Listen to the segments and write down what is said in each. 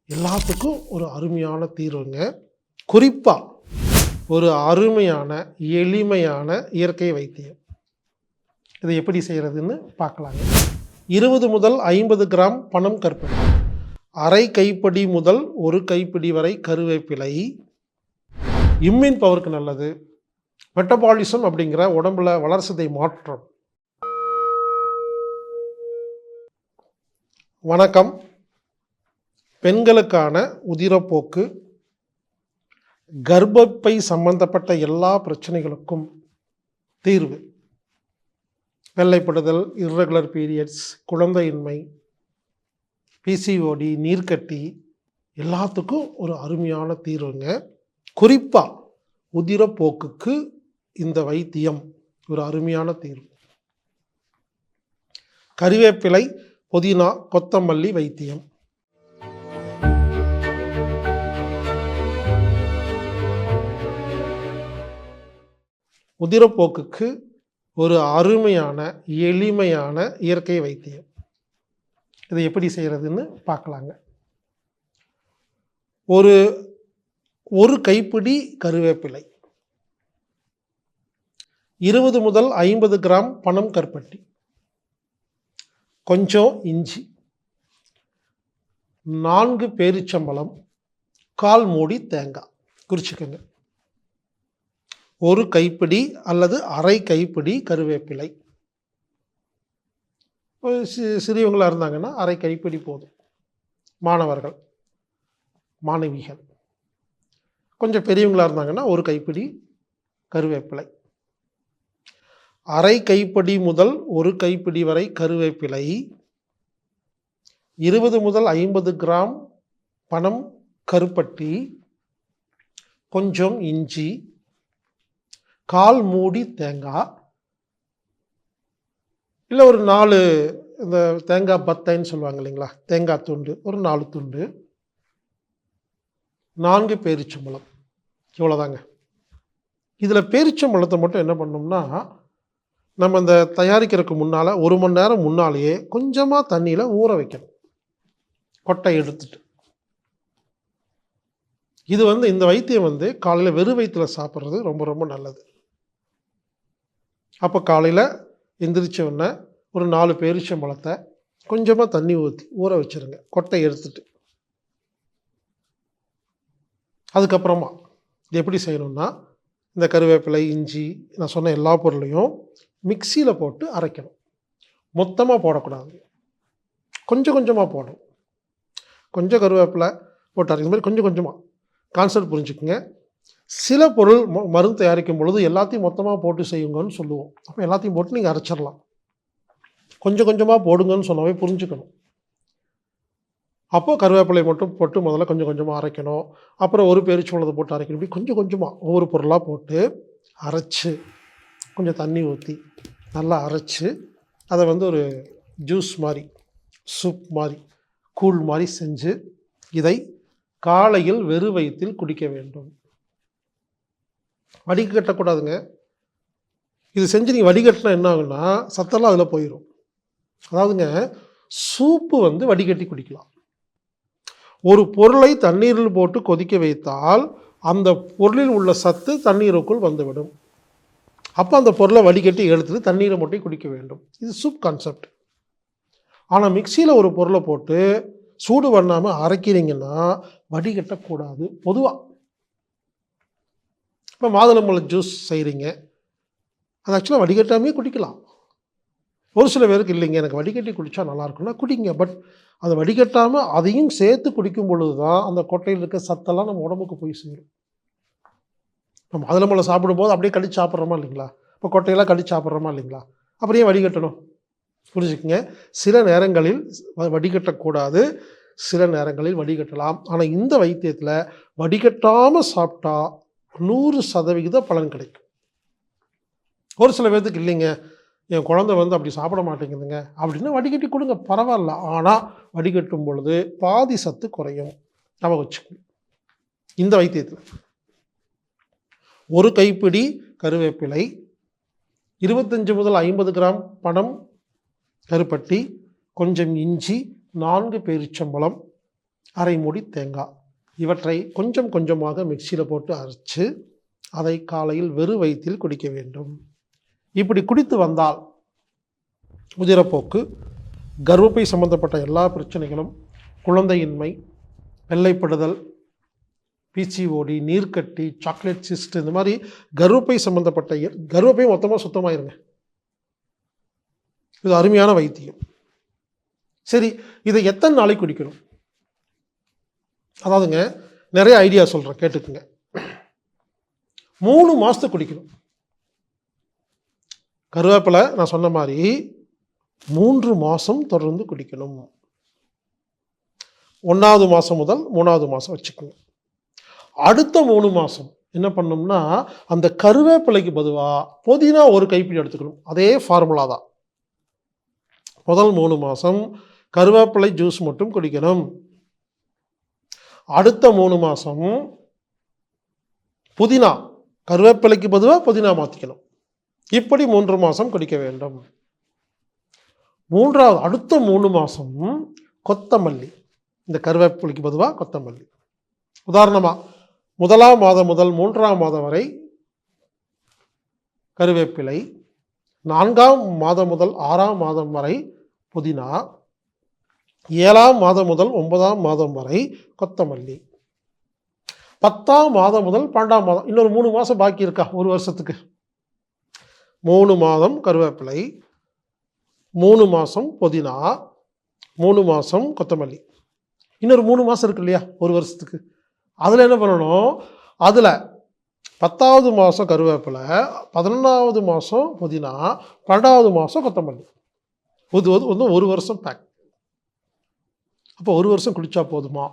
எல்லாத்துக்கும் ஒரு அருமையான தீர்வுங்க. குறிப்பாக ஒரு அருமையான எளிமையான இயற்கை வைத்தியம். இதை எப்படி செய்கிறதுன்னு பார்க்கலாங்க. 20 முதல் 50 கிராம் பனம் கற்பூரம், அரை கைப்பிடி முதல் ஒரு கைப்பிடி வரை கருவேப்பிலை. இம்யூன் பவருக்கு நல்லது. மெட்டபாலிசம் அப்படிங்கிற உடம்புல வளர்சிதை மாற்றம். வணக்கம். பெண்களுக்கான உதிரப்போக்கு, கர்ப்பப்பை சம்பந்தப்பட்ட எல்லா பிரச்சனைகளுக்கும் தீர்வு. வெள்ளைப்படுதல், இர்ரெகுலர் பீரியட்ஸ், குழந்தையின்மை, பிசிஓடி, நீர்க்கட்டி, எல்லாத்துக்கும் ஒரு அருமையான தீர்வுங்க. குறிப்பாக உதிரப்போக்குக்கு இந்த வைத்தியம் ஒரு அருமையான தீர்வு. கறிவேப்பிலை, புதினா, கொத்தமல்லி வைத்தியம். உதிரப்போக்குக்கு ஒரு அருமையான எளிமையான இயற்கை வைத்தியம். இதை எப்படி செய்கிறதுன்னு பார்க்கலாங்க. ஒரு கைப்பிடி கருவேப்பிலை, 20 முதல் 50 கிராம் பனம் கற்பட்டி, கொஞ்சம் இஞ்சி, 4 பேரிச்சம்பழம், 1/4 மூடி தேங்காய் குறிச்சிக்கோங்க. ஒரு கைப்பிடி அல்லது அரை கைப்பிடி கருவேப்பிலை. சிறியவங்களாக இருந்தாங்கன்னா அரை கைப்பிடி போதும். மாணவர்கள், மாணவிகள், கொஞ்சம் பெரியவங்களாக இருந்தாங்கன்னா ஒரு கைப்பிடி கருவேப்பிலை. அரை கைப்பிடி முதல் ஒரு கைப்பிடி வரை கருவேப்பிலை, 20 முதல் 50 கிராம் பனம் கருப்பட்டி, கொஞ்சம் இஞ்சி, 1/4 மூடி தேங்காய், இல்லை ஒரு 4 இந்த தேங்காய் பத்தைன்னு சொல்லுவாங்க இல்லைங்களா, தேங்காய் துண்டு ஒரு 4 துண்டு, 4 பேரிச்சம்பழம். இவ்வளோதாங்க. இதில் பேரிச்சம்பழத்தை மட்டும் என்ன பண்ணோம்னா, நம்ம இந்த தயாரிக்கிறதுக்கு முன்னால் 1 மணி நேரம் முன்னாலேயே கொஞ்சமாக தண்ணியில் ஊற வைக்கணும், கொட்டை எடுத்துட்டு. இது இந்த வைத்தியம் காலையில் வெறும் வயிற்றில் சாப்பிட்றது ரொம்ப ரொம்ப நல்லது. அப்போ காலையில் எந்திரிச்ச உடனே ஒரு 4 பேரிச்சம்பழத்தை கொஞ்சமாக தண்ணி ஊற்றி ஊற வச்சுருங்க, கொட்டை எடுத்துட்டு. அதுக்கப்புறமா இது எப்படி செய்யணும்னா, இந்த கருவேப்பிலை, இஞ்சி, நான் சொன்ன எல்லா பொருளையும் மிக்சியில் போட்டு அரைக்கணும். மொத்தமாக போடக்கூடாது, கொஞ்சம் கொஞ்சமாக போடணும். கொஞ்சம் கருவேப்பிலை போட்டு அரைக்கிற மாதிரி கொஞ்சம் கொஞ்சமாக. கான்செப்ட் புரிஞ்சுக்குங்க. சில பொருள் மருந்து தயாரிக்கும் பொழுது எல்லாத்தையும் மொத்தமாக போட்டு செய்யுங்கன்னு சொல்லுவோம். அப்போ எல்லாத்தையும் போட்டு நீங்கள் அரைச்சிடலாம். கொஞ்சம் கொஞ்சமாக போடுங்கன்னு சொன்னாவே புரிஞ்சுக்கணும். அப்போது கருவேப்பிலை மட்டும் போட்டு முதல்ல கொஞ்சம் கொஞ்சமாக அரைக்கணும். அப்புறம் ஒரு பேரிச்சம்பழத்தை போட்டு அரைக்கணும். இப்படி கொஞ்சம் கொஞ்சமாக ஒவ்வொரு பொருளாக போட்டு அரைச்சி கொஞ்சம் தண்ணி ஊற்றி நல்லா அரைச்சி அதை ஒரு ஜூஸ் மாதிரி, சூப் மாதிரி, கூழ் மாதிரி செஞ்சு இதை காலையில் வெறும் வயிற்றில் குடிக்க வேண்டும். வடிகட்டக்கூடாதுங்க. இது செஞ்சு நீங்கள் வடிகட்டினா என்ன ஆகுன்னா, சத்தெல்லாம் அதில் போயிடும். அதாவதுங்க, சூப்பு வடிகட்டி குடிக்கலாம். ஒரு பொருளை தண்ணீரில் போட்டு கொதிக்க வைத்தால் அந்த பொருளில் உள்ள சத்து தண்ணீருக்குள் வந்துவிடும். அப்போ அந்த பொருளை வடிகட்டி எடுத்துட்டு தண்ணீரை மட்டும் குடிக்க வேண்டும். இது சூப் கான்செப்ட். ஆனால் மிக்சியில் ஒரு பொருளை போட்டு சூடு பண்ணாமல் அரைக்கிறீங்கன்னா வடிகட்டக்கூடாது. பொதுவாக இப்போ மாதுளம்பழ ஜூஸ் செய்கிறீங்க, அது ஆக்சுவலாக வடிகட்டாமே குடிக்கலாம். ஒரு சில பேருக்கு இல்லைங்க, எனக்கு வடிகட்டி குடித்தா நல்லாயிருக்குன்னா குடிங்க. பட் அதை வடிகட்டாமல் அதையும் சேர்த்து குடிக்கும் பொழுது தான் அந்த கொட்டையில் இருக்க சத்தெல்லாம் நம்ம உடம்புக்கு போய் சேரும். நம்ம மாதுளம்பழம் சாப்பிடும்போது அப்படியே கடிச்சு சாப்பிட்றோமா இல்லைங்களா, இப்போ கொட்டையெல்லாம் கடிச்சு சாப்பிட்றோமா இல்லைங்களா, அப்படியே வடிகட்டணும். புரிஞ்சுக்குங்க. சில நேரங்களில் வடிகட்டக்கூடாது, சில நேரங்களில் வடிகட்டலாம். ஆனால் இந்த வைத்தியத்தில் வடிகட்டாமல் சாப்பிட்டா 100% பலன் கிடைக்கும். ஒரு சில பேர்த்துக்கு இல்லைங்க, என் குழந்தை அப்படி சாப்பிட மாட்டேங்குதுங்க அப்படின்னா வடிகட்டி கொடுங்க, பரவாயில்ல. ஆனால் வடிகட்டும் பொழுது பாதி சத்து குறையும். நம்ம வச்சுக்கணும். இந்த வைத்தியத்தில் ஒரு கைப்பிடி கருவேப்பிலை, 25 முதல் 50 கிராம் பனம் கருப்பட்டி, கொஞ்சம் இஞ்சி, 4 பேரிச்சம்பழம், அரை மூடி தேங்காய், இவற்றை கொஞ்சம் கொஞ்சமாக மிக்சியில் போட்டு அரைச்சு அதை காலையில் வெறும் வயிற்றில் குடிக்க வேண்டும். இப்படி குடித்து வந்தால் உதிரப்போக்கு, கர்ப்பப்பை சம்பந்தப்பட்ட எல்லா பிரச்சனைகளும், குழந்தையின்மை, வெள்ளைப்படுதல், பிசிஓடி, நீர்க்கட்டி, சாக்லேட் சிஸ்ட், இந்த மாதிரி கர்ப்பப்பை சம்பந்தப்பட்ட கர்ப்பப்பை மொத்தமாக சுத்தமாயிருங்க. இது அருமையான வைத்தியம். சரி, இதை எத்தனை நாளைக்கு குடிக்கணும்? அதாவதுங்க, நிறைய ஐடியா சொல்கிறேன், கேட்டுக்குங்க. 3 மாதத்துக்கு குடிக்கணும். கருவேப்பிலை நான் சொன்ன மாதிரி 3 மாதம் தொடர்ந்து குடிக்கணும். 1வது மாதம் முதல் 3வது மாதம் வச்சுக்கோங்க. அடுத்த 3 மாதம் என்ன பண்ணோம்னா, அந்த கருவேப்பிலைக்கு பொதுவாக புதினா ஒரு கைப்பிடி எடுத்துக்கணும். அதே ஃபார்முலா தான். முதல் 3 மாதம் கருவேப்பிலை ஜூஸ் மட்டும் குடிக்கணும். அடுத்த 3 மாதம் புதினா, கருவேப்பிலைக்கு பொதுவாக புதினா மாற்றிக்கணும். இப்படி 3 மாதம் குடிக்க வேண்டும். அடுத்த 3 மாதம் கொத்தமல்லி, இந்த கருவேப்பிலைக்கு பொதுவாக கொத்தமல்லி. உதாரணமாக 1ஆம் மாதம் முதல் 3ஆம் மாதம் வரை கருவேப்பிலை, 4ஆம் மாதம் முதல் 6ஆம் மாதம் வரை புதினா, 7ஆம் மாதம் முதல் 9ஆம் மாதம் வரை கொத்தமல்லி, 10ஆம் மாதம் முதல் 12ஆம் மாதம், இன்னொரு 3 மாதம் பாக்கி இருக்கா ஒரு வருஷத்துக்கு, 3 மாதம் கருவேப்பிலை, 3 மாதம் புதினா, 3 மாதம் கொத்தமல்லி, இன்னொரு 3 மாதம் இருக்கு இல்லையா ஒரு வருஷத்துக்கு. அதில் என்ன பண்ணணும், அதில் 10ஆவது மாதம் கருவேப்பிலை, 11ஆவது மாதம் புதினா, 12ஆவது மாதம் கொத்தமல்லி. ஒரு வருஷம் பேக். அப்போ ஒரு வருஷம் குடித்தா போதுமா?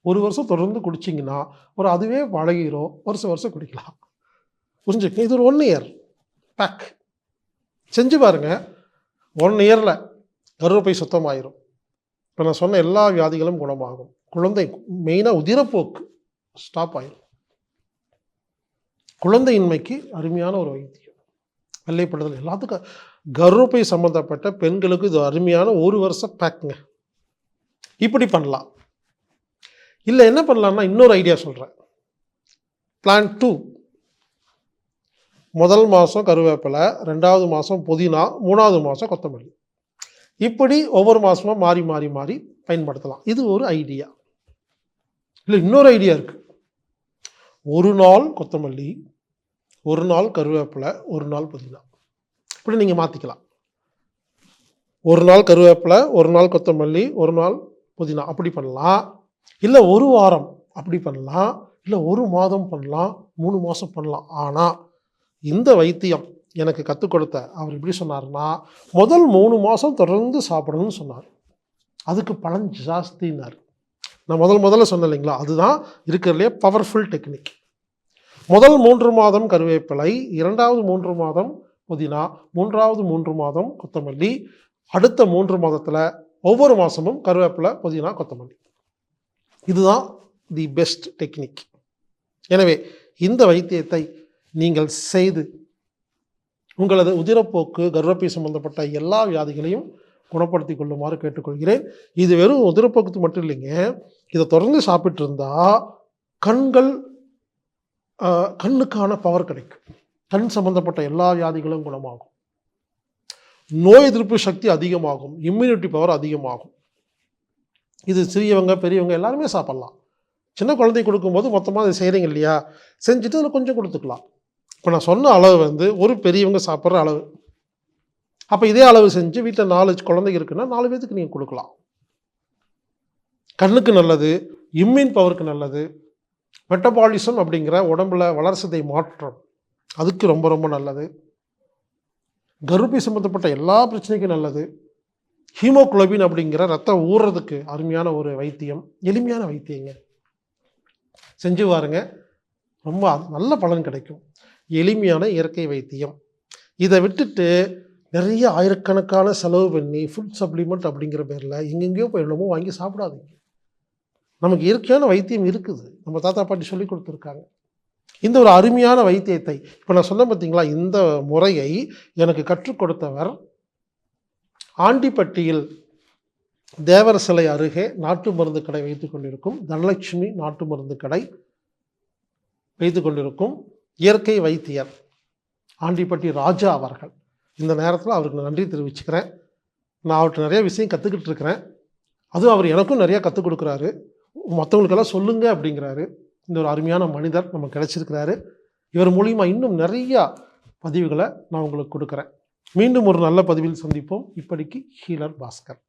ஒரு வருஷம் தொடர்ந்து குடிச்சிங்கன்னா அதுவே பழகிரும். வருஷம் குடிக்கலாம். புரிஞ்சுக்க, இது ஒரு 1 இயர் பேக். செஞ்சு பாருங்கள். 1 இயரில் கர்ப்பப்பை சுத்தமாயிரும். இப்போ நான் சொன்ன எல்லா வியாதிகளும் குணமாகும். குழந்தை, மெயினாக உதிரப்போக்கு ஸ்டாப் ஆயிரும். குழந்தையின்மைக்கு அருமையான ஒரு வைத்தியம். வெள்ளைப்படுதல் எல்லாத்துக்கும், கர்ப்பப்பை சம்மந்தப்பட்ட பெண்களுக்கு இது அருமையான 1 வருஷம் பேக்குங்க. இப்படி பண்ணலாம். இல்லை என்ன பண்ணலான்னா, இன்னொரு ஐடியா சொல்கிறேன். பிளான் 2. முதல் மாதம் கருவேப்பிலை, 2ஆவது மாதம் புதினா, 3ஆவது மாதம் கொத்தமல்லி. இப்படி ஒவ்வொரு மாதமாக மாறி மாறி மாறி பயன்படுத்தலாம். இது ஒரு ஐடியா. இல்லை இன்னொரு ஐடியா இருக்குது. ஒரு நாள் கொத்தமல்லி, ஒரு நாள் கருவேப்பிலை, ஒரு நாள் புதினா. இப்படி நீங்கள் மாற்றிக்கலாம். ஒரு நாள் கருவேப்பிலை, ஒரு நாள் கொத்தமல்லி, ஒரு நாள் புதினா, அப்படி பண்ணலாம். இல்லை ஒரு வாரம் அப்படி பண்ணலாம். இல்லை 1 மாதம் பண்ணலாம், 3 மாதம் பண்ணலாம். ஆனால் இந்த வைத்தியம் எனக்கு கற்றுக் கொடுத்த அவர் எப்படி சொன்னார்னா, முதல் 3 மாதம் தொடர்ந்து சாப்பிடணும்னு சொன்னார். அதுக்கு பலன் ஜாஸ்தின்னார். நான் முதல்ல சொன்னேன் இல்லைங்களா, அதுதான் இருக்கிறதுலே பவர்ஃபுல் டெக்னிக். முதல் 3 மாதம் கருவேப்பிலை, 2வது 3 மாதம் புதினா, 3வது 3 மாதம் கொத்தமல்லி, அடுத்த 3 மாதத்தில் ஒவ்வொரு மாதமும் கருவேப்பிலை, புதினா, கொத்தமல்லி. இதுதான் தி பெஸ்ட் டெக்னிக். எனவே இந்த வைத்தியத்தை நீங்கள் செய்து உங்களது உதிரப்போக்கு, கர்ப்பப்பை சம்பந்தப்பட்ட எல்லா வியாதிகளையும் குணப்படுத்தி கொள்ளுமாறு கேட்டுக்கொள்கிறேன். இது வெறும் உதிரப்போக்கு மட்டும் இல்லைங்க, இதை தொடர்ந்து சாப்பிட்டு இருந்தால் கண்ணுக்கான பவர் கிடைக்கும். கண் சம்பந்தப்பட்ட எல்லா வியாதிகளும் குணமாகும். நோய் எதிர்ப்பு சக்தி அதிகமாகும். இம்யூனிட்டி பவர் அதிகமாகும். இது சிறியவங்க பெரியவங்க எல்லாருமே சாப்பிட்லாம். சின்ன குழந்தை கொடுக்கும்போது மொத்தமாக அதை செய்கிறீங்க இல்லையா, செஞ்சுட்டு அதில் கொஞ்சம் கொடுத்துக்கலாம். இப்போ நான் சொன்ன அளவு ஒரு பெரியவங்க சாப்பிட்ற அளவு. அப்போ இதே அளவு செஞ்சு வீட்டில் 4 குழந்தைங்க இருக்குன்னா 4 பேருக்கு நீங்கள் கொடுக்கலாம். கண்ணுக்கு நல்லது, இம்யூன் பவருக்கு நல்லது, மெட்டபாலிசம் அப்படிங்கிற உடம்புல வளர்சிதை மாற்றம் அதுக்கு ரொம்ப ரொம்ப நல்லது, கர்ப்பப்பை சம்மந்தப்பட்ட எல்லா பிரச்சனைக்கும் நல்லது, ஹீமோகுளோபின் அப்படிங்கிற ரத்தம் ஊறுறதுக்கு அருமையான ஒரு வைத்தியம். எளிமையான வைத்தியங்க. செஞ்சு பாருங்க, ரொம்ப நல்ல பலன் கிடைக்கும். எளிமையான இயற்கை வைத்தியம். இதை விட்டுட்டு நிறைய ஆயிரக்கணக்கான செலவு பண்ணி ஃபுட் சப்ளிமெண்ட் அப்படிங்கிற பேரில் எங்கெங்கேயோ போய் என்னமோ வாங்கி சாப்பிடாதீங்க. நமக்கு இயற்கையான வைத்தியம் இருக்குது, நம்ம தாத்தா பாட்டி சொல்லி கொடுத்துருக்காங்க. இந்த ஒரு அருமையான வைத்தியத்தை இப்போ நான் சொன்ன பார்த்தீங்களா, இந்த முறையை எனக்கு கற்றுக் கொடுத்தவர் ஆண்டிப்பட்டியில் தேவர் சிலை அருகே நாட்டு மருந்து கடை வைத்து கொண்டிருக்கும் தனலட்சுமி நாட்டு மருந்து கடை வைத்து கொண்டிருக்கும் இயற்கை வைத்தியர் ஆண்டிப்பட்டி ராஜா அவர்கள். இந்த நேரத்தில் அவருக்கு நன்றி தெரிவிச்சுக்கிறேன். நான் அவர்கிட்ட நிறைய விஷயம் கற்றுக்கிட்டு இருக்கிறேன். அதுவும் அவர் எனக்கும் நிறையா கற்றுக் கொடுக்குறாரு. மற்றவங்களுக்கெல்லாம் சொல்லுங்க அப்படிங்கிறாரு. இந்த ஒரு அருமையான மனிதர் நமக்கு கிடைச்சிருக்கிறாரு. இவர் மூலிமா இன்னும் நிறையா பதிவுகளை நான் உங்களுக்கு கொடுக்குறேன். மீண்டும் ஒரு நல்ல பதிவில் சந்திப்போம். இப்படிக்கு ஹீலர் பாஸ்கர்.